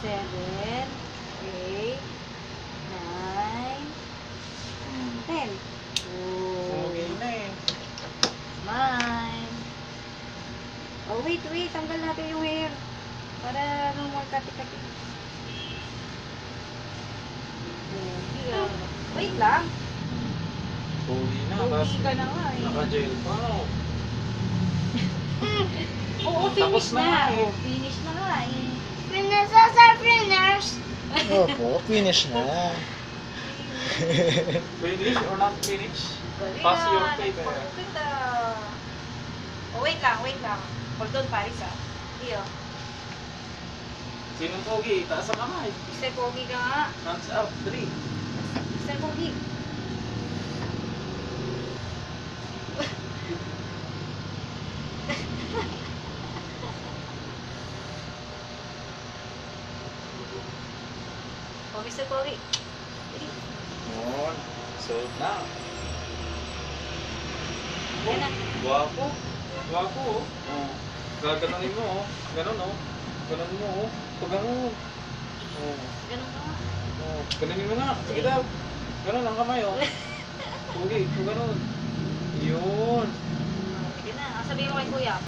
7, 8, 9, 10. Okay na eh. Smile. Oh, wait. Tanggal natin yung hair. Para no more kati-kati. Wait lang. Huli na. Huli ka na nga eh. Naka-gel pa. Oo, Tapos finish na na. nga eh. Oh, finish na nga eh. Princess are finish. Opo, finish na. Finish or not finish? Galing Pass your ah, paper. nag-perfect ah. Oh, wait lang. Hold on, Paris ah. Iyo. Sinong pogi? Taas ang kamay. Mr. Pogi ka nga. Hands up. 3. Mr. Pogi. Oh, Mr. Pogi. Yun. Sold na. Yan na. Guwapo. Guwapo oh. Oh. Gaganunin mo oh. Ganon oh. Ganon mo oh. Pag ganon. Oh. Ganun ka nga. Oh. Ganunin mo nga. Sige daw. Ganon ang kamay oh. Pogi. Pag ganon. Yun. Sige na. Sabihin mo kay Kuya.